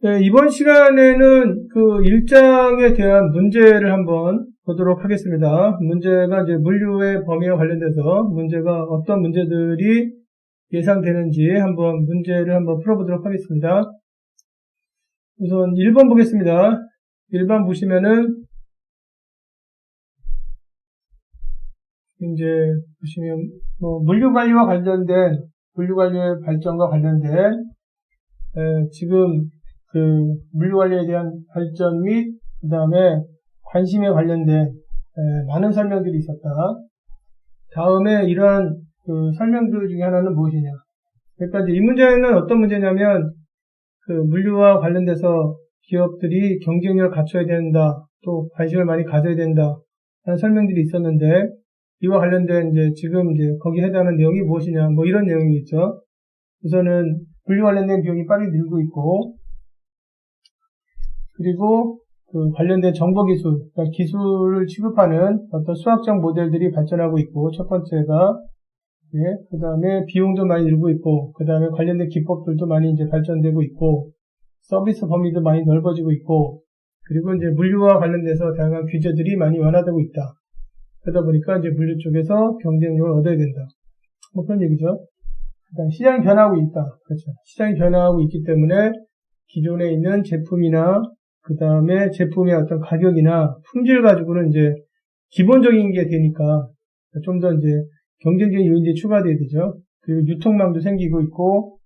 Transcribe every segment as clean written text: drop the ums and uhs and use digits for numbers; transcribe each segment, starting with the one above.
네, 이번 시간에는 그 1장에 대한 문제를 한번 보도록 하겠습니다. 문제가 이제 물류의 범위와 관련돼서 문제가 어떤 문제들이 예상되는지 문제를 한번 풀어보도록 하겠습니다. 우선 1번 보겠습니다. 1번 보시면은 이제 보시면 물류 관리와 관련된 물류 관리의 발전과 관련된 지금 그 물류 관리에 대한 발전 및 그 다음에 관심에 관련된 많은 설명들이 있었다. 다음에 이러한 그 설명들 중에 하나는 무엇이냐? 그러니까 이제 이 문제는 어떤 문제냐면 그 물류와 관련돼서 기업들이 경쟁력을 갖춰야 된다, 또 관심을 많이 가져야 된다 하는 설명들이 있었는데 이와 관련된 이제 지금 이제 거기에 해당하는 내용이 무엇이냐? 뭐 이런 내용이겠죠. 우선은 물류 관련된 비용이 빠르게 늘고 있고, 그리고 그 관련된 정보기술, 그러니까 기술을 취급하는 어떤 수학적 모델들이 발전하고 있고, 첫 번째가, 그 다음에 비용도 많이 늘고 있고, 그 다음에 관련된 기법들도 많이 이제 발전되고 있고, 서비스 범위도 많이 넓어지고 있고, 그리고 이제 물류와 관련돼서 다양한 규제들이 많이 완화되고 있다. 그러다 보니까 이제 물류 쪽에서 경쟁력을 얻어야 된다. 뭐 그런 얘기죠. 그다음 시장이 변화하고 있다. 그렇죠. 시장이 변화하고 있기 때문에 기존에 있는 제품이나 그 다음에 제품의 어떤 가격이나 품질 가지고는 이제 기본적인 게 되니까 좀 더 이제 경쟁적인 요인들이 추가돼야 되죠. 그리고 유통망도 생기고 있고,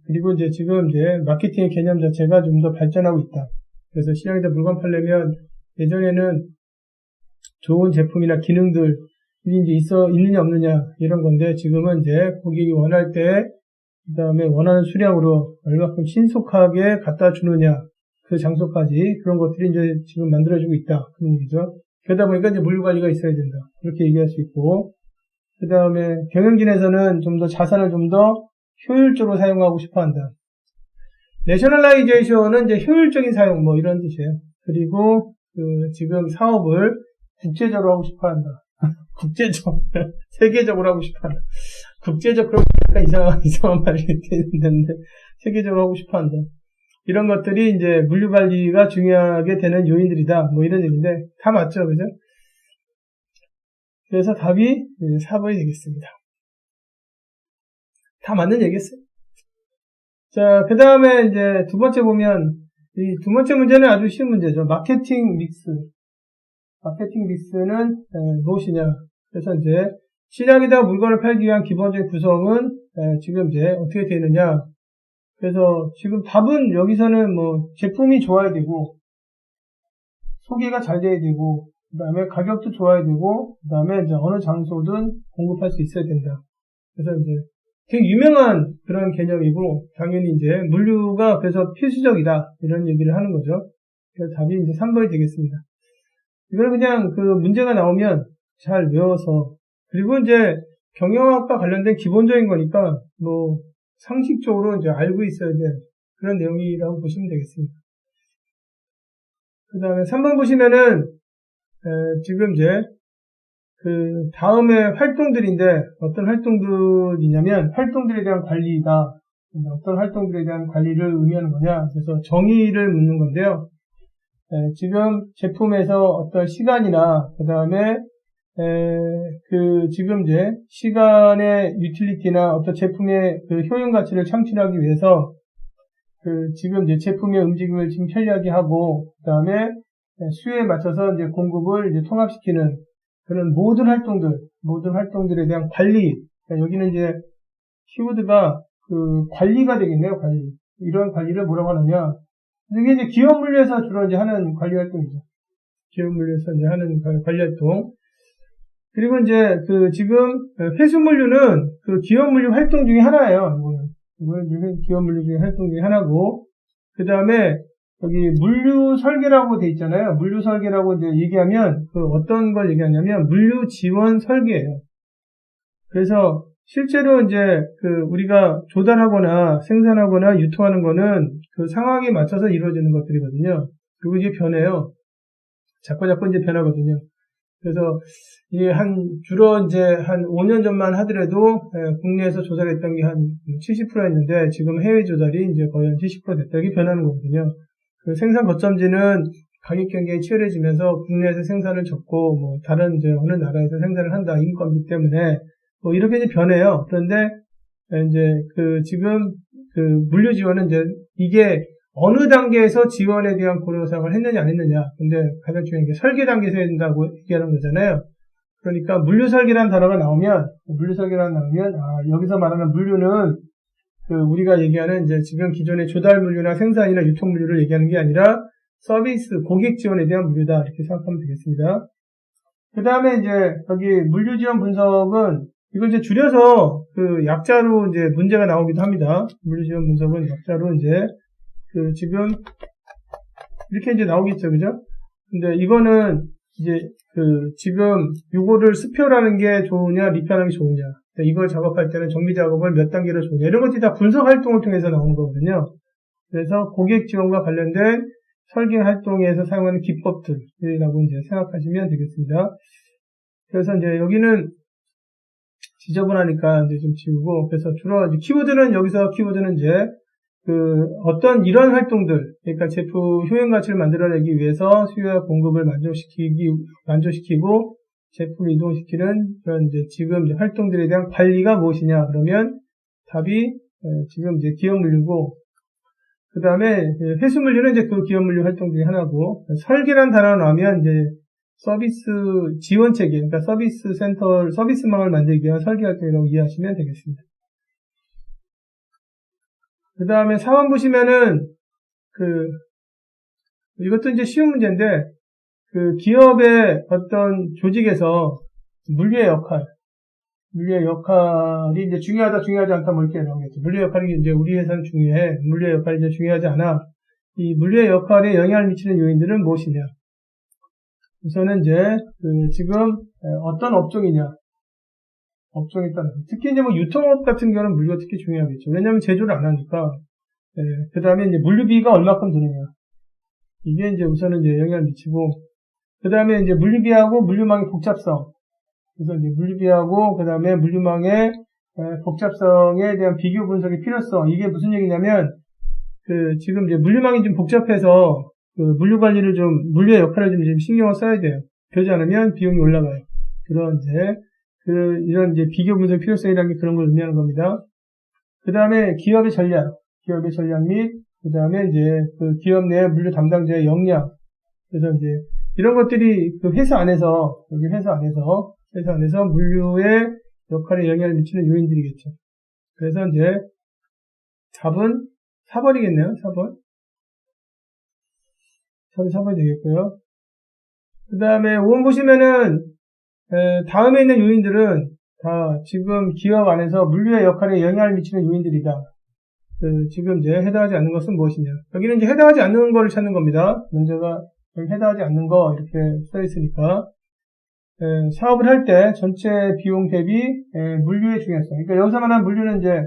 그리고 이제 지금 이제 마케팅의 개념 자체가 좀 더 발전하고 있다. 그래서 시장에다 물건 팔려면 예전에는 좋은 제품이나 기능들이 이제 있느냐 없느냐 이런 건데 지금은 이제 고객이 원할 때 그 다음에 원하는 수량으로 얼마큼 신속하게 갖다 주느냐 그 장소까지 그런 것들이 이제 지금 만들어지고 있다 그런 얘기죠. 그러다 보니까 이제 물류 관리가 있어야 된다 그렇게 얘기할 수 있고, 그 다음에 경영진에서는 좀 더 자산을 좀 더 효율적으로 사용하고 싶어 한다. 내셔널라이제이션은 이제 효율적인 사용 뭐 이런 뜻이에요. 그리고 그 지금 사업을 국제적으로 하고 싶어 한다. 국제적, 세계적으로 하고 싶어 한다. 국제적, 그러니까 이상한 말이 되는데, 세계적으로 하고 싶어 한다. 이런 것들이 이제 물류 관리가 중요하게 되는 요인들이다. 뭐 이런 얘기인데, 다 맞죠, 그죠? 그래서 답이 4번이 되겠습니다. 다 맞는 얘기겠어요. 자, 그 다음에 이제 두 번째 보면, 이 두 번째 문제는 아주 쉬운 문제죠. 마케팅 믹스. 마케팅 믹스는 무엇이냐? 그래서 이제 시장에다 물건을 팔기 위한 기본적인 구성은 지금 이제 어떻게 되느냐? 그래서 지금 답은 여기서는 뭐 제품이 좋아야 되고 소개가 잘 돼야 되고 그 다음에 가격도 좋아야 되고 그 다음에 이제 어느 장소든 공급할 수 있어야 된다. 그래서 이제 되게 유명한 그런 개념이고 당연히 이제 물류가 그래서 필수적이다 이런 얘기를 하는 거죠. 그래서 답이 이제 3번이 되겠습니다. 이걸 그냥 그 문제가 나오면 잘 외워서, 그리고 이제 경영학과 관련된 기본적인 거니까 뭐 상식적으로 이제 알고 있어야 될 그런 내용이라고 보시면 되겠습니다. 그 다음에 3번 보시면은 지금 이제 그 다음에 활동들인데 어떤 활동들이냐면 활동들에 대한 관리다. 어떤 활동들에 대한 관리를 의미하는 거냐? 그래서 정의를 묻는 건데요. 지금 제품에서 어떤 시간이나 그 다음에 그 지금 이제 시간의 유틸리티나 어떤 제품의 그 효용 가치를 창출하기 위해서 그 지금 이제 제품의 움직임을 지금 편리하게 하고 그 다음에 수요에 맞춰서 이제 공급을 이제 통합시키는 그런 모든 활동들에 대한 관리. 그러니까 여기는 이제 키워드가 그 관리가 되겠네요. 관리. 이런 관리를 뭐라고 하느냐? 이게 이제 기업 물류에서 주로 이제 하는 관리 활동이죠. 기업 물류에서 이제 하는 관리 활동. 그리고 이제 그 지금 회수 물류는 그 기업 물류 활동 중에 하나예요. 이거는 기업 물류 중에 활동 중에 하나고, 그 다음에 여기 물류 설계라고 돼 있잖아요. 물류 설계라고 이제 얘기하면 그 어떤 걸 얘기하냐면 물류 지원 설계예요. 그래서 실제로 이제 그 우리가 조달하거나 생산하거나 유통하는 거는 그 상황에 맞춰서 이루어지는 것들이거든요. 그리고 이게 변해요. 자꾸 이제 변하거든요. 그래서 이게 주로 이제 한 5년 전만 하더라도 국내에서 조사를 했던 게 한 70%였는데 지금 해외 조달이 이제 거의 한 70% 됐다. 이게 변하는 거거든요. 그 생산 거점지는 가격 경쟁이 치열해지면서 국내에서 생산을 접고 뭐 다른 이제 어느 나라에서 생산을 한다 인건비 때문에 뭐 이렇게 이제 변해요. 그런데 이제 지금 물류 지원은 이제 이게 어느 단계에서 지원에 대한 고려 사항을 했느냐 안 했느냐. 근데 가장 중요한 게 설계 단계에서 해야 된다고 얘기하는 거잖아요. 그러니까 물류 설계라는 단어가 나오면 여기서 말하는 물류는 우리가 얘기하는 이제 지금 기존의 조달 물류나 생산이나 유통 물류를 얘기하는 게 아니라 서비스, 고객 지원에 대한 물류다. 이렇게 생각하면 되겠습니다. 그 다음에 이제 여기 물류 지원 분석은 이걸 이제 줄여서 약자로 이제 문제가 나오기도 합니다. 물류 지원 분석은 약자로 이제 지금 이렇게 이제 나오겠죠, 그죠? 근데 이거는 이제 지금 요거를 스표라는 게 좋으냐, 리표하는 게 좋으냐. 이걸 작업할 때는 정비 작업을 몇 단계로 좋으냐. 이런 것들이 다 분석 활동을 통해서 나오는 거거든요. 그래서 고객 지원과 관련된 설계 활동에서 사용하는 기법들이라고 이제 생각하시면 되겠습니다. 그래서 이제 여기는 지저분하니까 이제 좀 지우고, 그래서 주로 이제 키워드는 이제 어떤 이런 활동들, 그러니까 제품 효용 가치를 만들어내기 위해서 수요와 공급을 만족시키고 제품을 이동시키는 그런 이제 지금 이제 활동들에 대한 관리가 무엇이냐? 그러면 답이 지금 이제 기업 물류고, 그 다음에 회수 물류는 이제 기업 물류 활동 중에 하나고, 설계란 단어가 나오면 이제 서비스 지원 체계, 그러니까 서비스망을 만들기 위한 설계 활동이라고 이해하시면 되겠습니다. 그 다음에 4번 보시면은, 이것도 이제 쉬운 문제인데, 기업의 어떤 조직에서 물류의 역할이 이제 중요하지 않다, 뭐 이렇게 나오겠죠. 물류의 역할이 이제 우리 회사는 중요해. 물류의 역할이 이제 중요하지 않아. 이 물류의 역할에 영향을 미치는 요인들은 무엇이냐? 우선은 이제, 지금, 어떤 업종이냐? 업종에 따라. 특히 이제 뭐 유통업 같은 경우는 물류가 특히 중요하겠죠. 왜냐하면 제조를 안 하니까. 그 다음에 이제 물류비가 얼마큼 드느냐. 이게 이제 우선은 이제 영향을 미치고, 그 다음에 이제 물류비하고 물류망의 복잡성. 그래서 이제 물류비하고 그 다음에 물류망의 복잡성에 대한 비교 분석의 필요성. 이게 무슨 얘기냐면, 지금 이제 물류망이 좀 복잡해서 물류 관리를 물류의 역할을 좀 신경을 써야 돼요. 그러지 않으면 비용이 올라가요. 그런 이제 이런 이제 비교 분석 필요성이라는 게 그런 걸 의미하는 겁니다. 그 다음에 기업의 전략 및 그 다음에 이제 기업 내 물류 담당자의 역량. 그래서 이제 이런 것들이 회사 안에서 물류의 역할에 영향을 미치는 요인들이겠죠. 그래서 이제 답은 4번이겠네요. 4번이 되겠고요. 그 다음에 5번 보시면은 다음에 있는 요인들은 다 지금 기업 안에서 물류의 역할에 영향을 미치는 요인들이다. 지금 이제 해당하지 않는 것은 무엇이냐. 여기는 이제 해당하지 않는 거를 찾는 겁니다. 문제가 해당하지 않는 거 이렇게 써 있으니까. 사업을 할 때 전체 비용 대비 물류의 중요성. 그러니까 여기서 말하는 물류는 이제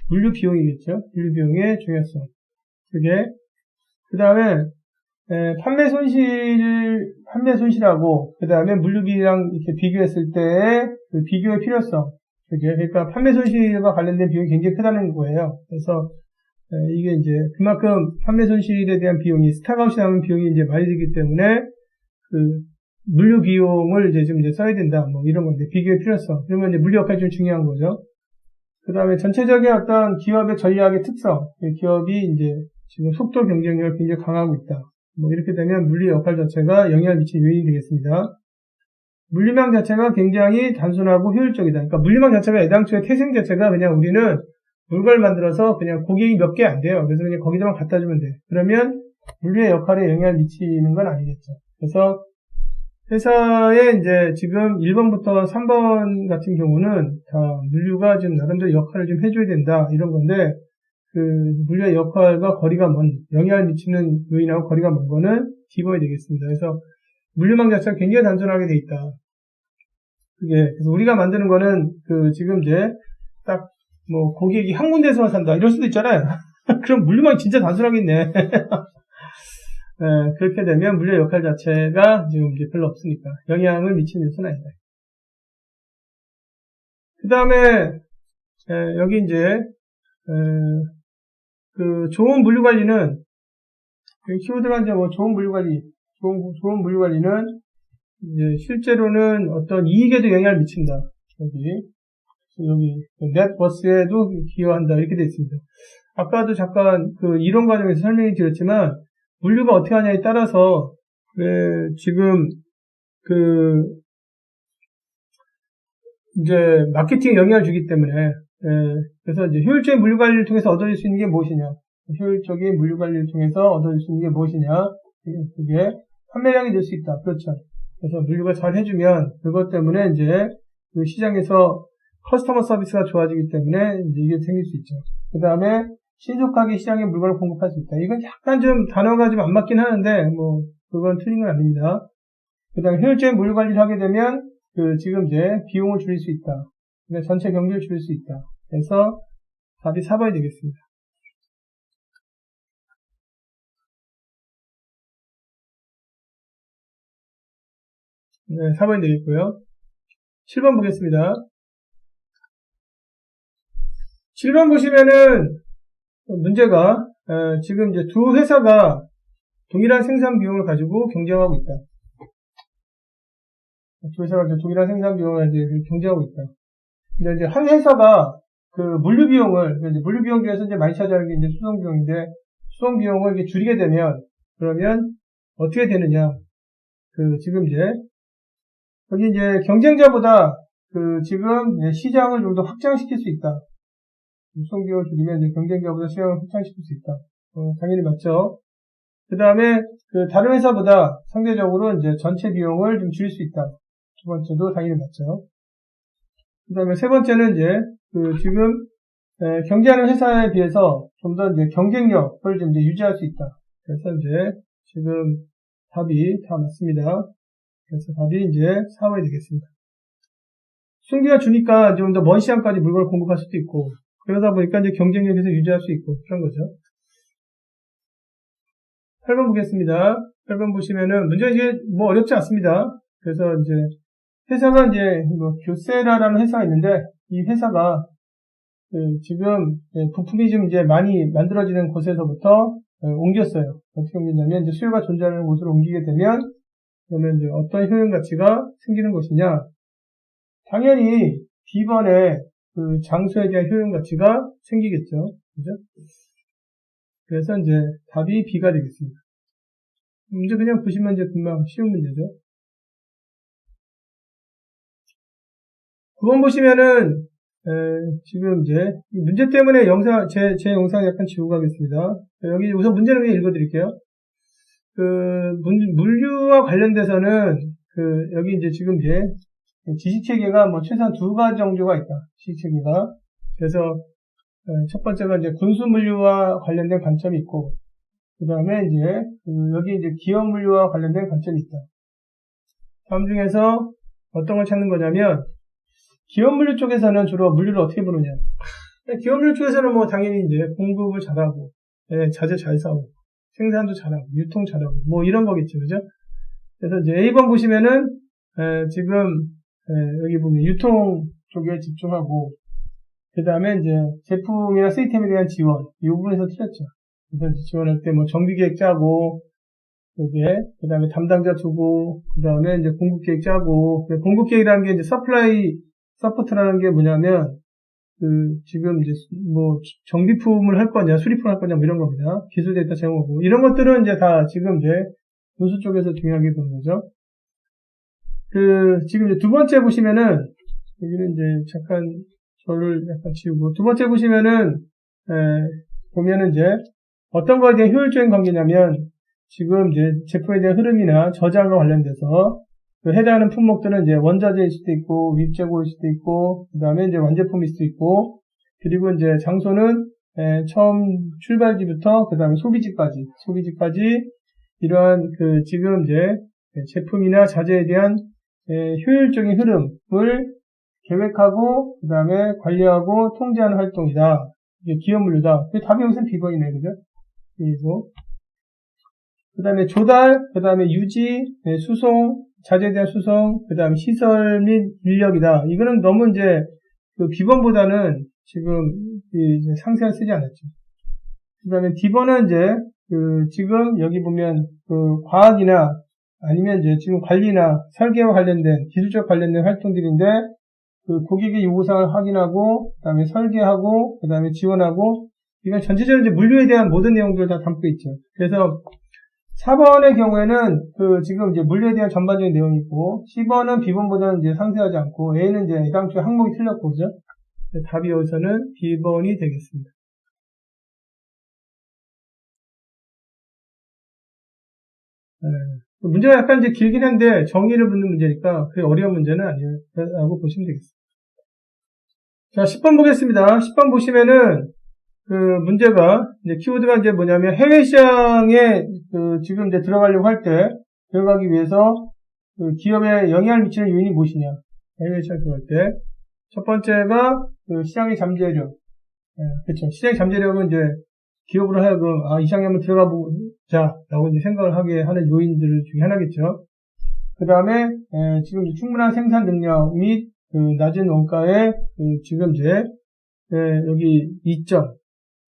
물류 비용이겠죠. 물류 비용의 중요성. 그게 그 다음에 판매 손실하고 그 다음에 물류비랑 이렇게 비교했을 때의 비교의 필요성. 그러니까 판매 손실과 관련된 비용이 굉장히 크다는 거예요. 그래서 이게 이제 그만큼 판매 손실에 대한 비용이 스탁아웃이 나오는 비용이 이제 많이 들기 때문에 물류 비용을 이제 좀 써야 된다. 뭐 이런 건데 비교의 필요성. 그러면 이제 물류 역할이 좀 중요한 거죠. 그 다음에 전체적인 어떤 기업의 전략의 특성. 기업이 이제 지금 속도 경쟁력을 굉장히 강하고 있다. 뭐 이렇게 되면 물류 역할 자체가 영향을 미치는 요인이 되겠습니다. 물류망 자체가 굉장히 단순하고 효율적이다. 그러니까 물류망 자체가 애당초에 태생 자체가 그냥 우리는 물건을 만들어서 그냥 고객이 몇 개 안 돼요. 그래서 그냥 거기다만 갖다 주면 돼. 그러면 물류의 역할에 영향을 미치는 건 아니겠죠. 그래서 회사에 이제 지금 1번부터 3번 같은 경우는 다 물류가 좀 나름대로 역할을 좀 해줘야 된다. 이런 건데 물류의 역할과 거리가 영향을 미치는 요인하고 거리가 먼 거는 기본이 되겠습니다. 그래서 물류망 자체가 굉장히 단순하게 돼 있다. 그래서 우리가 만드는 거는 지금 이제 딱 뭐 고객이 한 군데에서만 산다 이럴 수도 있잖아요. 그럼 물류망이 진짜 단순하겠네. 그렇게 되면 물류의 역할 자체가 지금 이제 별로 없으니까 영향을 미치는 요소는 아니다. 그 다음에 여기 이제 그 좋은 물류 관리는 키워드가 이제 뭐 좋은 물류 관리는 이제 실제로는 어떤 이익에도 영향을 미친다. 여기 넷버스에도 기여한다 이렇게 되어 있습니다. 아까도 잠깐 그 이론 과정에서 설명이 드렸지만 물류가 어떻게 하냐에 따라서 지금 그 이제 마케팅에 영향을 주기 때문에 그래서 이제 효율적인 물류 관리를 통해서 얻어질 수 있는 게 무엇이냐? 효율적인 물류 관리를 통해서 얻어질 수 있는 게 무엇이냐? 그게 판매량이 될 수 있다. 그렇죠. 그래서 물류가 잘 해주면 그것 때문에 이제 그 시장에서 커스터머 서비스가 좋아지기 때문에 이제 이게 생길 수 있죠. 그 다음에 신속하게 시장에 물건을 공급할 수 있다. 이건 약간 좀 단어가 좀 안 맞긴 하는데 뭐 그건 틀린 건 아닙니다. 그 다음에 효율적인 물류 관리를 하게 되면 지금 이제 비용을 줄일 수 있다. 전체 경비를 줄일 수 있다. 그래서 답이 4번이 되겠습니다. 네, 4번이 되겠고요. 7번 보겠습니다. 7번 보시면은 문제가 지금 이제 두 회사가 동일한 생산 비용을 가지고 경쟁하고 있다. 두 회사가 동일한 생산 비용을 이제 경쟁하고 있다. 근데 이제 한 회사가 그 물류 비용을 물류 비용 중에서 이제 많이 차지하는 게 이제 수송 비용인데 수송 비용을 이게 줄이게 되면 그러면 어떻게 되느냐? 지금 이제 여기 이제 경쟁자보다 지금 시장을 좀 더 확장시킬 수 있다. 수송 비용을 줄이면 이제 경쟁자보다 시장을 확장시킬 수 있다. 당연히 맞죠. 그 다음에 다른 회사보다 상대적으로 이제 전체 비용을 좀 줄일 수 있다. 두 번째도 당연히 맞죠. 그 다음에 세 번째는 이제 지금 경쟁하는 회사에 비해서 좀 더 이제 경쟁력을 좀 이제 유지할 수 있다. 그래서 이제 지금 답이 다 맞습니다. 그래서 답이 이제 4번이 되겠습니다. 수송비가 주니까 좀 더 먼 시간까지 물건을 공급할 수도 있고 그러다 보니까 이제 경쟁력에서 유지할 수 있고 그런 거죠. 8번 보겠습니다. 8번 보시면은 문제가 이게 뭐 어렵지 않습니다. 그래서 이제 회사가 이제 뭐 교세라라는 회사가 있는데 이 회사가 지금 부품이 좀 이제 많이 만들어지는 곳에서부터 옮겼어요. 어떻게 옮겼냐면 이제 수요가 존재하는 곳으로 옮기게 되면 그러면 이제 어떤 효용 가치가 생기는 것이냐? 당연히 B번에 장소에 대한 효용 가치가 생기겠죠. 그죠? 그래서 이제 답이 B가 되겠습니다. 문제 그냥 보시면 이제 금방 쉬운 문제죠. 9번 보시면은 지금 이제 문제 때문에 제 영상 약간 지우고 가겠습니다. 여기 우선 문제를 그냥 읽어드릴게요. 물류와 관련돼서는 여기 이제 지금 이제 지식체계가 뭐 최소한 2가지 정도가 있다. 지식체계가. 그래서 첫 번째가 이제 군수 물류와 관련된 관점이 있고, 그 다음에 이제 여기 이제 기업 물류와 관련된 관점이 있다. 다음 중에서 어떤 걸 찾는 거냐면 기업 물류 쪽에서는 주로 물류를 어떻게 보느냐. 기업 물류 쪽에서는 뭐 당연히 이제 공급을 잘하고, 자재 잘 사고, 생산도 잘하고, 유통 잘하고, 뭐 이런 거겠죠, 그죠? 그래서 이제 A번 보시면은 지금 여기 보면 유통 쪽에 집중하고, 그 다음에 이제 제품이나 시스템에 대한 지원, 이 부분에서 틀렸죠. 그래서 지원할 때 뭐 정비계획 짜고, 여기에, 그 다음에 담당자 두고, 그 다음에 이제 공급계획 짜고, 공급계획이라는 게 이제 서포트라는 게 뭐냐면, 지금 이제 뭐 정비품을 할 거냐, 수리품을 할 거냐, 뭐 이런 겁니다. 기술 데이터 제공하고. 이런 것들은 이제 다 지금 이제 군수 쪽에서 중요하게 보는 거죠. 지금 이제 두 번째 보시면은, 여기는 이제 잠깐 저를 약간 지우고, 두 번째 보시면은, 보면은 이제 어떤 거에 대한 효율적인 관계냐면, 지금 이제 제품에 대한 흐름이나 저장과 관련돼서 해당하는 품목들은 이제 원자재일 수도 있고, 윗재고일 수도 있고, 그 다음에 이제 완제품일 수도 있고, 그리고 이제 장소는 처음 출발지부터 그 다음에 소비지까지 이러한 지금 이제 제품이나 자재에 대한 효율적인 흐름을 계획하고, 그 다음에 관리하고 통제하는 활동이다. 이게 기업 물류다. 답이 여기서 B번이네, 그죠? 그리고 그 다음에 조달, 그 다음에 유지, 네, 수송, 자재에 대한 수송, 그 다음에 시설 및 인력이다. 이거는 너무 이제 그 B번보다는 지금 이제 상세하게 쓰지 않았죠. 그 다음에 D번은 이제 그 지금 여기 보면 그 과학이나 아니면 이제 지금 관리나 설계와 관련된 기술적 관련된 활동들인데 그 고객의 요구사항을 확인하고 그다음에 설계하고 그다음에 지원하고 이건 전체적으로 이제 물류에 대한 모든 내용들을 다 담고 있죠. 그래서 4번의 경우에는 그 지금 이제 물류에 대한 전반적인 내용이 있고 C번은 B번보다는 이제 상세하지 않고 A는 이제 애당초에 항목이 틀렸고 그죠? 답이 여기서는 B번이 되겠습니다. 문제가 약간 이제 길긴 한데 정의를 묻는 문제니까 그게 어려운 문제는 아니라고 보시면 되겠습니다. 자, 10번 보겠습니다. 10번 보시면은 그 문제가 이제 키워드가 이제 뭐냐면 해외 시장에 그 지금 이제 들어가려고 할 때 들어가기 위해서 그 기업에 영향을 미치는 요인이 무엇이냐? 해외 시장 들어갈 때 첫 번째가 그 시장의 잠재력. 그렇죠. 시장의 잠재력은 이제 기업으로 하여금 이 시장에 한번 들어가 보자라고 이제 생각을 하게 하는 요인들 중에 하나겠죠. 그 다음에 지금 충분한 생산 능력 및 그 낮은 원가에 지금 이제 여기 2점.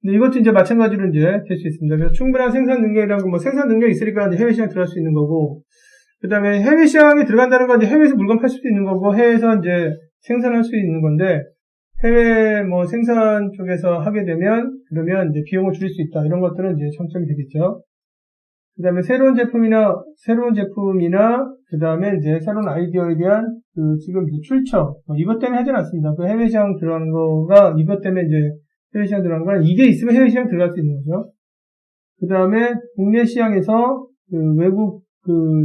근데 이것도 이제 마찬가지로 이제 될 수 있습니다. 그래서 충분한 생산 능력이라는 건 뭐 생산 능력이 있으니까 이제 해외 시장 들어갈 수 있는 거고, 그 다음에 해외 시장에 들어간다는 건 이제 해외에서 물건 팔 수도 있는 거고, 해외에서 이제 생산할 수 있는 건데, 해외 뭐 생산 쪽에서 하게 되면, 그러면 이제 비용을 줄일 수 있다. 이런 것들은 이제 장점이 되겠죠. 그 다음에 새로운 제품이나, 그 다음에 이제 새로운 아이디어에 대한 그 지금 이제 출처, 이것 때문에 하진 않습니다. 그 해외 시장 들어가는 거가 이것 때문에 이제 해외 시장 들어가는 거는 이게 있으면 해외 시장 들어갈 수 있는 거죠. 그 다음에 국내 시장에서 그 외국,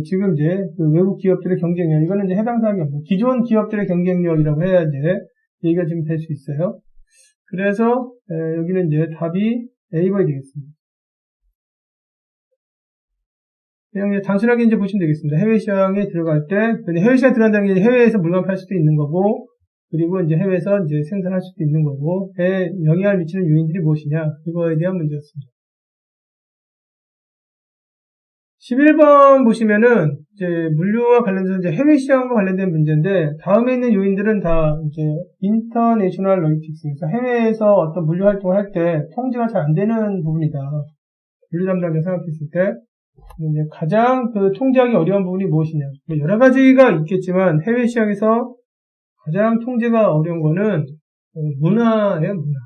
지금 이제 그 외국 기업들의 경쟁력, 이거는 이제 해당 사항이 없고, 기존 기업들의 경쟁력이라고 해야 이제 얘기가 지금 될 수 있어요. 그래서, 여기는 이제 답이 A번이 되겠습니다. 그냥 이제 단순하게 이제 보시면 되겠습니다. 해외 시장에 들어갈 때, 해외 시장에 들어간다는 게 해외에서 물건 팔 수도 있는 거고, 그리고 이제 해외에서 이제 생산할 수도 있는 거고, 영향을 미치는 요인들이 무엇이냐, 이거에 대한 문제였습니다. 11번 보시면은, 이제 물류와 관련해서 이제 해외 시장과 관련된 문제인데, 다음에 있는 요인들은 다 이제 인터내셔널 로지스틱스에서 해외에서 어떤 물류 활동을 할 때 통제가 잘 안 되는 부분이다. 물류 담당자 생각했을 때. 이제 가장 그 통제하기 어려운 부분이 무엇이냐. 여러 가지가 있겠지만 해외 시장에서 가장 통제가 어려운 거는 문화예요, 문화.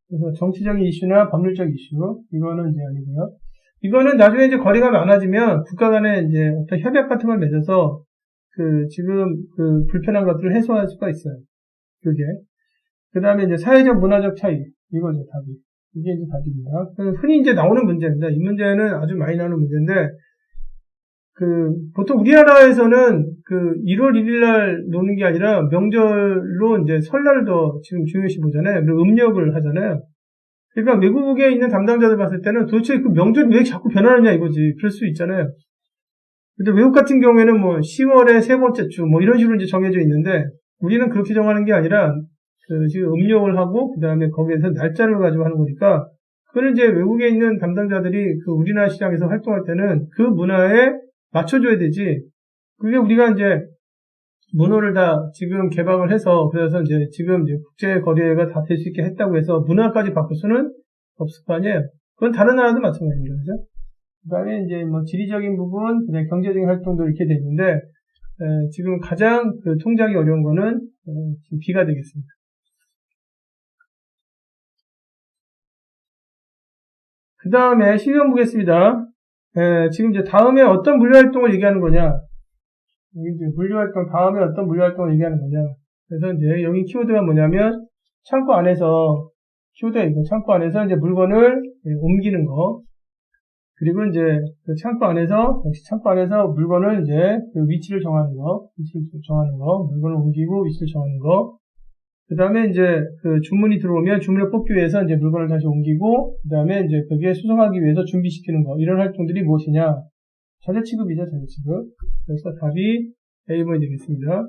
그래서 정치적인 이슈나 법률적 이슈, 이거는 이제 아니고요. 이거는 나중에 이제 거리가 많아지면 국가 간에 이제 어떤 협약 같은 걸 맺어서 지금 불편한 것들을 해소할 수가 있어요. 그게. 그 다음에 이제 사회적 문화적 차이. 이거죠, 답이. 이게 이제 답입니다. 흔히 이제 나오는 문제입니다. 이 문제는 아주 많이 나오는 문제인데, 보통 우리나라에서는 1월 1일 날 노는 게 아니라 명절로 이제 설날도 지금 중요시 보잖아요. 그리고 음력을 하잖아요. 그러니까 외국에 있는 담당자들 봤을 때는 도대체 그 명절이 왜 자꾸 변하느냐 이거지. 그럴 수 있잖아요. 근데 외국 같은 경우에는 뭐 10월의 세 번째 주 뭐 이런 식으로 이제 정해져 있는데, 우리는 그렇게 정하는 게 아니라 지금 음력을 하고, 그 다음에 거기에서 날짜를 가지고 하는 거니까, 그거는 이제 외국에 있는 담당자들이 우리나라 시장에서 활동할 때는 그 문화에 맞춰줘야 되지. 그게 우리가 이제 문호를 다 지금 개방을 해서, 그래서 이제 지금 이제 국제 거래가 다 될 수 있게 했다고 해서 문화까지 바꿀 수는 없을 거 아니에요. 그건 다른 나라도 마찬가지입니다. 그죠? 그 다음에 이제 뭐 지리적인 부분, 그다음에 경제적인 활동도 이렇게 돼 있는데, 지금 가장 통제하기 어려운 거는 지금 B가 되겠습니다. 그 다음에 12번 보겠습니다. 지금 이제 다음에 어떤 물류 활동을 얘기하는 거냐. 이제 물류 활동, 다음에 어떤 물류 활동을 얘기하는 거냐. 그래서 이제 여기 키워드가 뭐냐면, 창고 안에서, 키워드가 있고, 창고 안에서 이제 물건을 옮기는 거. 그리고 이제 창고 안에서, 역시 창고 안에서 물건을 이제 위치를 정하는 거. 물건을 옮기고 위치를 정하는 거. 그 다음에 이제 주문이 들어오면 주문을 뽑기 위해서 이제 물건을 다시 옮기고, 그 다음에 이제 거기에 수송하기 위해서 준비시키는 거. 이런 활동들이 무엇이냐? 자재 취급이죠, 자재 취급. 그래서 답이 A번이 되겠습니다.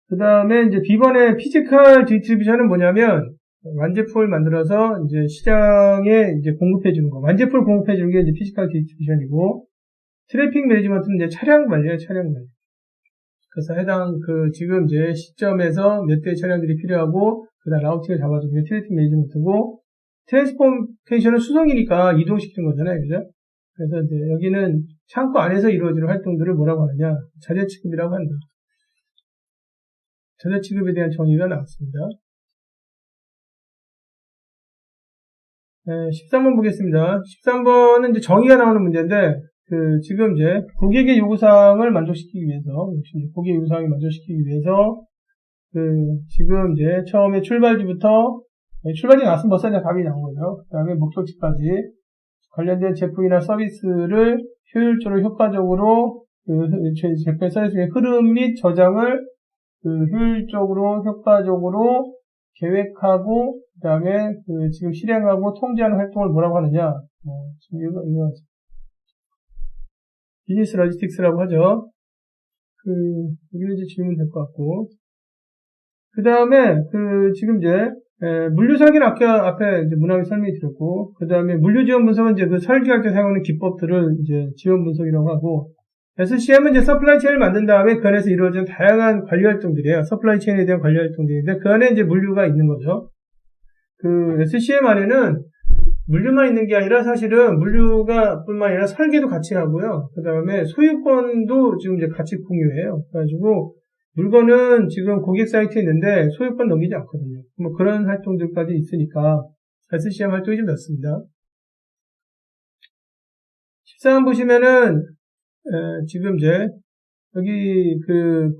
그 다음에 이제 B번의 피지컬 디스트리뷰션은 뭐냐면, 완제품을 만들어서 이제 시장에 이제 공급해 주는 거. 완제품을 공급해 주는 게 이제 피지컬 디스트리뷰션이고, 트래픽 매니지먼트는 이제 차량 관리예요, 차량 관리. 그래서 해당 지금 이제 시점에서 몇 대의 차량들이 필요하고, 그 다음 라우팅을 잡아주는 게 트래픽 매니지먼트고, 트랜스포테이션은 수송이니까 이동시키는 거잖아요, 그죠? 그래서 이제 여기는 창고 안에서 이루어지는 활동들을 뭐라고 하느냐? 자재 취급이라고 한다. 자재 취급에 대한 정의가 나왔습니다. 13번 보겠습니다. 13번은 이제 정의가 나오는 문제인데, 지금 이제 고객의 요구사항을 만족시키기 위해서, 역시 이제 고객의 요구사항을 만족시키기 위해서, 지금 이제 처음에 출발지부터, 출발지 나왔으면 벌써 이제 답이 나온 거죠. 그 다음에 목적지까지 관련된 제품이나 서비스를 효율적으로 효과적으로, 제품의 서비스의 흐름 및 저장을 효율적으로 효과적으로 계획하고, 그 다음에 지금 실행하고 통제하는 활동을 뭐라고 하느냐? 지금 이거 비즈니스 로지스틱스라고 하죠. 여기는 이제 질문 될 것 같고. 그 다음에 지금 이제 물류 설계는 앞에 이제 문항에 설명이 드렸고, 그 다음에 물류 지원 분석은 이제 설계할 때 사용하는 기법들을 이제 지원 분석이라고 하고, SCM은 이제 서플라이 체인을 만든 다음에 그 안에서 이루어지는 다양한 관리 활동들이에요. 서플라이 체인에 대한 관리 활동들인데 그 안에 이제 물류가 있는 거죠. SCM 안에는 물류만 있는 게 아니라 사실은 물류가 뿐만 아니라 설계도 같이 하고요. 그 다음에 소유권도 지금 이제 같이 공유해요. 그래가지고 물건은 지금 고객 사이트에 있는데 소유권 넘기지 않거든요. 뭐 그런 활동들까지 있으니까 SCM 활동이 좀 넓습니다. 14번 보시면은 지금 이제 여기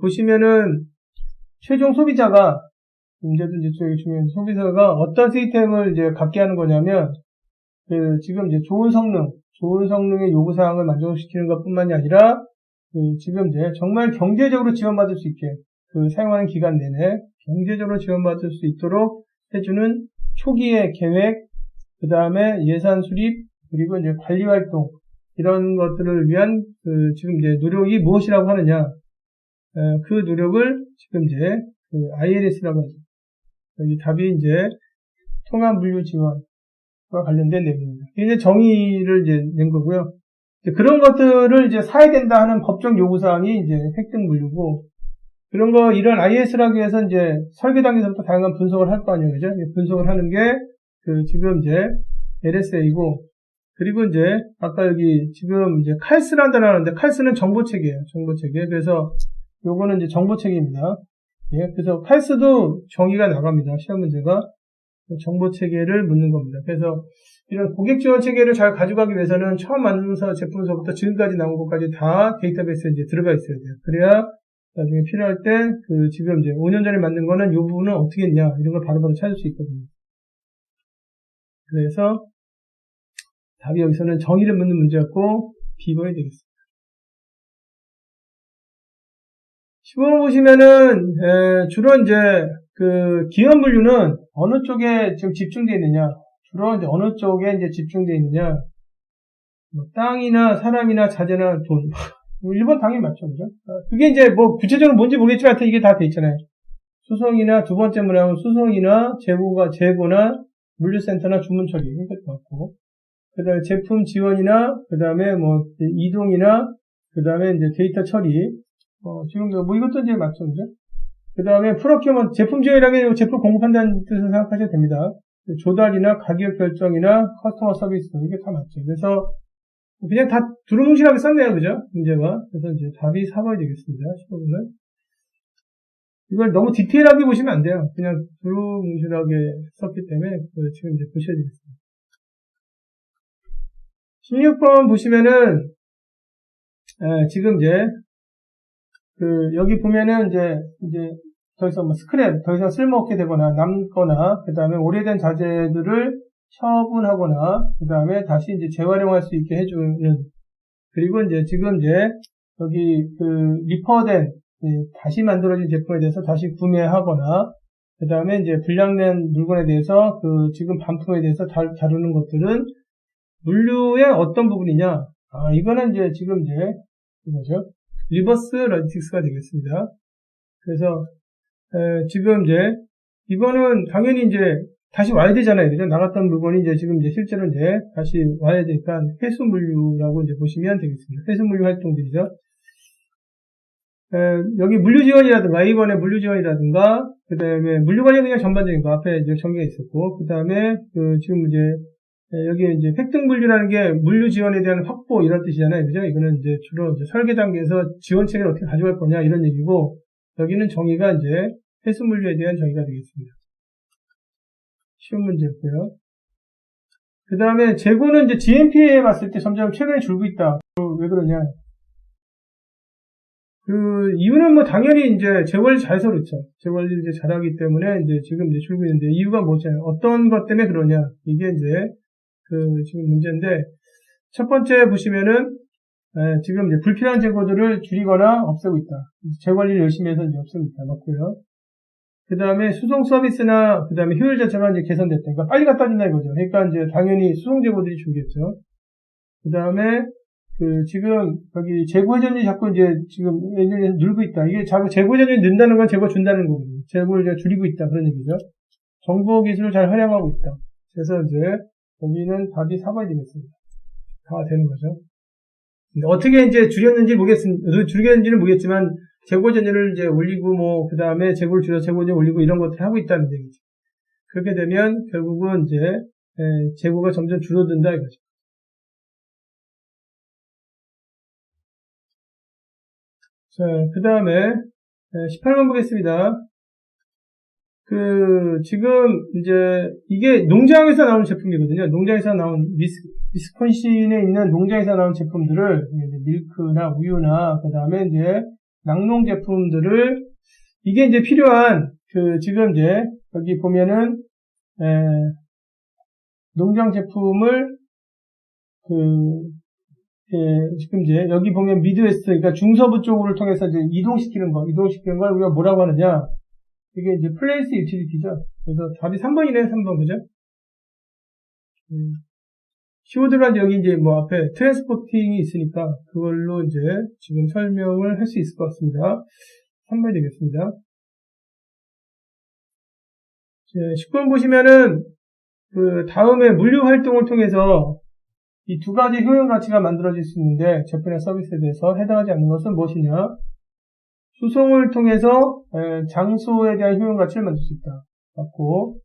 보시면은 최종 소비자가 문제도 이제 중요한 소비자가 어떤 시스템을 이제 갖게 하는 거냐면 지금 이제 좋은 성능의 요구사항을 만족시키는 것 뿐만이 아니라 지금 이제 정말 경제적으로 지원받을 수 있게 사용하는 기간 내내 경제적으로 지원받을 수 있도록 해주는 초기의 계획, 그 다음에 예산 수립, 그리고 이제 관리 활동 이런 것들을 위한 지금 이제 노력이 무엇이라고 하느냐? 그 노력을 지금 이제 ILS라고 하죠. 여기 답이 이제 통합 물류 지원과 관련된 내용입니다. 이제 정의를 이제 낸 거고요. 이제 그런 것들을 이제 사야 된다 하는 법적 요구사항이 이제 획득 물류고, 그런 거, 이런 IS라고 해서 이제 설계 단계에서부터 다양한 분석을 할 거 아니에요. 그죠? 분석을 하는 게 지금 이제 LSA고, 그리고 이제 아까 여기 지금 이제 칼스라는 단어 나왔는데 칼스는 정보체계예요. 정보체계. 그래서 요거는 이제 정보체계입니다. 예, 그래서 칼스도 정의가 나갑니다. 시험 문제가 정보체계를 묻는 겁니다. 그래서 이런 고객 지원 체계를 잘 가져가기 위해서는 처음 만드는 제품서부터 지금까지 나온 것까지 다 데이터베이스에 이제 들어가 있어야 돼요. 그래야 나중에 필요할 때 지금 이제 5년 전에 만든 거는 이 부분은 어떻게 했냐 이런 걸 바로바로 찾을 수 있거든요. 그래서 답이 여기서는 정의를 묻는 문제였고 B번이 되겠습니다. 15번 보시면은 주로 이제 기업 물류는 어느 쪽에 지금 집중되어 있느냐, 주로 이제 어느 쪽에 이제 집중되어 있느냐, 뭐 땅이나 사람이나 자재나 돈. 1번 당연히 맞죠, 그죠? 그게 이제 뭐 구체적으로 뭔지 모르겠지만 하여튼 이게 다 돼 있잖아요. 수송이나 두 번째 문항은 수송이나 재고나 물류센터나 주문 처리 이렇게 맞고, 그 다음에 제품 지원이나 그 다음에 뭐 이동이나 그 다음에 이제 데이터 처리, 지금 뭐 이것도 이제 맞죠, 그죠? 그 다음에 프로큐먼트, 제품 지원이라는 게 제품 공급한다는 뜻을 생각하셔도 됩니다. 조달이나 가격 결정이나 커스터머 서비스 이게 다 맞죠. 그래서 그냥 다 두루뭉실하게 썼네요, 그죠? 문제가. 그래서 이제 답이 4번이 되겠습니다. 15번은. 이걸 너무 디테일하게 보시면 안 돼요. 그냥 두루뭉실하게 썼기 때문에 지금 이제 보셔야 되겠습니다. 16번 보시면은 지금 이제 여기 보면은 이제 더 이상 뭐 스크랩, 더 이상 쓸모없게 되거나 남거나, 그 다음에 오래된 자재들을 처분하거나, 그 다음에 다시 이제 재활용할 수 있게 해주는, 그리고 이제 지금 이제 여기 리퍼된, 다시 만들어진 제품에 대해서 다시 구매하거나, 그 다음에 이제 불량된 물건에 대해서 지금 반품에 대해서 다루는 것들은 물류의 어떤 부분이냐? 이거는 이제 지금 이제 뭐죠? 리버스 로지스틱스가 되겠습니다. 그래서 지금 이제 이거는 당연히 이제 다시 와야 되잖아요. 그죠? 나갔던 물건이 이제 지금 이제 실제로 이제 다시 와야 되니까 회수 물류라고 이제 보시면 되겠습니다. 회수 물류 활동들이죠. 여기 물류 지원이라든가, A번의 물류 지원이라든가, 그 다음에 물류 관련 그냥 전반적인 거 앞에 이제 전개가 있었고, 그 다음에 지금 이제 여기 이제 획득 물류라는 게 물류 지원에 대한 확보 이런 뜻이잖아요. 그죠? 이거는 이제 주로 이제 설계 단계에서 지원 체계를 어떻게 가져갈 거냐 이런 얘기고, 여기는 정의가 이제 회수 물류에 대한 정의가 되겠습니다. 쉬운 문제였고요. 그 다음에 재고는 이제 GMP에 봤을 때 점점 최근에 줄고 있다. 왜 그러냐? 이유는 뭐 당연히 이제 재관리 잘해서 그렇죠. 재관리를 이제 잘하기 때문에 이제 지금 이제 줄고 있는데 이유가 뭐잖아요. 어떤 것 때문에 그러냐. 이게 이제 지금 문제인데 첫 번째 보시면은 지금 이제 불필요한 재고들을 줄이거나 없애고 있다. 재관리를 열심히 해서 이제 없애고 있다. 맞고요. 그 다음에 수송 서비스나 그 다음에 효율 자체가 이제 개선됐다. 그러니까 빨리 갖다 준다 이거죠. 그러니까 이제 당연히 수송 재고들이 줄겠죠. 그 다음에 지금 여기 재고 회전율이 자꾸 이제 지금 예전에 늘고 있다. 이게 자꾸 재고 회전율이 는다는 건 재고 준다는 거거든요. 재고를 이제 줄이고 있다 그런 얘기죠. 정보 기술을 잘 활용하고 있다. 그래서 이제 여기는 답이 4번이 되겠습니다. 다 되는 거죠. 어떻게 이제 줄였는지 줄였는지는 모르겠지만 재고 회전율을 이제 올리고 뭐 그 다음에 재고를 줄여서 재고 회전율 올리고 이런 것들을 하고 있다는 얘기죠. 그렇게 되면 결국은 이제 재고가 점점 줄어든다 이거죠. 자, 그 다음에 18번 보겠습니다. 지금 이제 이게 농장에서 나온 제품이거든요. 농장에서 나온 위스콘신에 있는 농장에서 나온 제품들을 밀크나 우유나 그 다음에 이제 낙농 제품들을 이게 이제 필요한 지금 이제 여기 보면은 농장 제품을 지금 이제 여기 보면 미드웨스트, 그러니까 중서부 쪽을 통해서 이제 이동시키는 걸 우리가 뭐라고 하느냐? 이게 이제 플레이스 유틸리티죠. 그래서 답이 3번이네요, 3번, 그죠? 키워드란 여기 이제 뭐 앞에 트랜스포팅이 있으니까 그걸로 이제 지금 설명을 할 수 있을 것 같습니다. 3번이 되겠습니다. 19번 보시면은 다음에 물류 활동을 통해서 이 두 가지 효용 가치가 만들어질 수 있는데 제품이나 서비스에 대해서 해당하지 않는 것은 무엇이냐? 수송을 통해서 장소에 대한 효용 가치를 만들 수 있다. 맞고,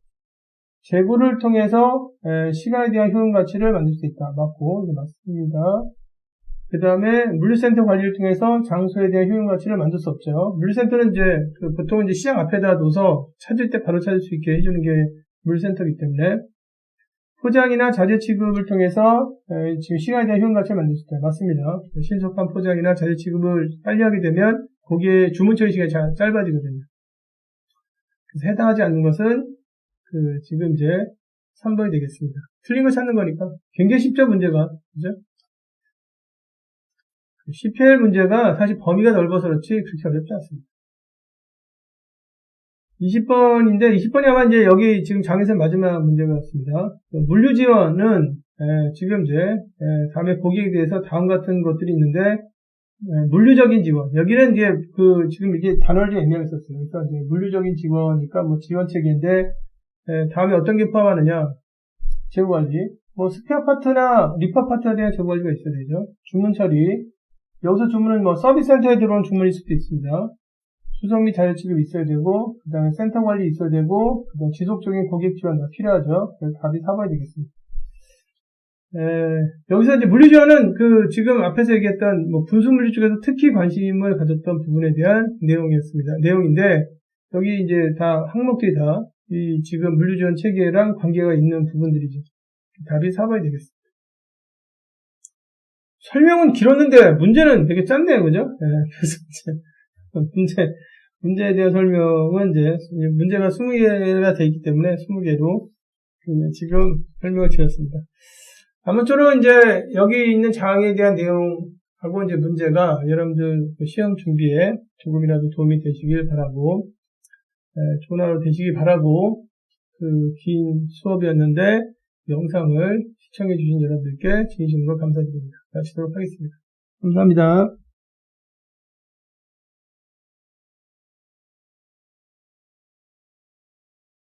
재고를 통해서 시간에 대한 효용 가치를 만들 수 있다. 맞고, 이게 맞습니다. 그 다음에 물류센터 관리를 통해서 장소에 대한 효용 가치를 만들 수 없죠. 물류센터는 이제 보통 이제 시장 앞에다 둬서 찾을 때 바로 찾을 수 있게 해주는 게 물류센터이기 때문에 포장이나 자재 취급을 통해서 지금 시간에 대한 효용 가치를 만들 수 있다. 맞습니다. 신속한 포장이나 자재 취급을 빨리 하게 되면 거기에 주문 처리 시간이 짧아지거든요. 그래서 해당하지 않는 것은 지금 이제 3번이 되겠습니다. 틀린 거 찾는 거니까 굉장히 쉽죠, 문제가. 그죠? CPL 문제가 사실 범위가 넓어서 그렇지 그렇게 어렵지 않습니다. 20번인데 20번이 아마 이제 여기 지금 장에서 마지막 문제가 같습니다. 물류 지원은 지금 이제 다음에 보기에 대해서 다음 같은 것들이 있는데 물류적인 지원. 여기는 이제 지금 이게 단어를 좀 애매하게 썼어요. 그러니까 이제 물류적인 지원이니까 뭐 지원 체계인데 다음에 어떤 게 포함하느냐? 재고 관리. 뭐 스페어 파트나 리퍼 파트에 대한 재고 관리가 있어야 되죠. 주문 처리. 여기서 주문은 뭐 서비스 센터에 들어온 주문일 수도 있습니다. 수송 및 자재 취급이 있어야 되고, 그 다음에 센터 관리 있어야 되고, 그 다음에 지속적인 고객 지원도 필요하죠. 그래서 답이 4번이 되겠습니다. 여기서 이제 물류 지원은 지금 앞에서 얘기했던 뭐 분수 물류 쪽에서 특히 관심을 가졌던 부분에 대한 내용인데, 여기 이제 다 항목들이 다 이 지금 물류 지원 체계랑 관계가 있는 부분들이죠. 답이 4번이 되겠습니다. 설명은 길었는데 문제는 되게 짧네요, 그죠? 그래서 문제에 대한 설명은 이제 문제가 20개가 돼 있기 때문에 20개로 지금 설명을 드렸습니다. 아무쪼록 이제 여기 있는 장에 대한 내용하고 이제 문제가 여러분들 시험 준비에 조금이라도 도움이 되시길 바라고, 좋은 하루 되시길 바라고, 긴 수업이었는데 영상을 시청해주신 여러분들께 진심으로 감사드립니다. 마치도록 하겠습니다. 감사합니다.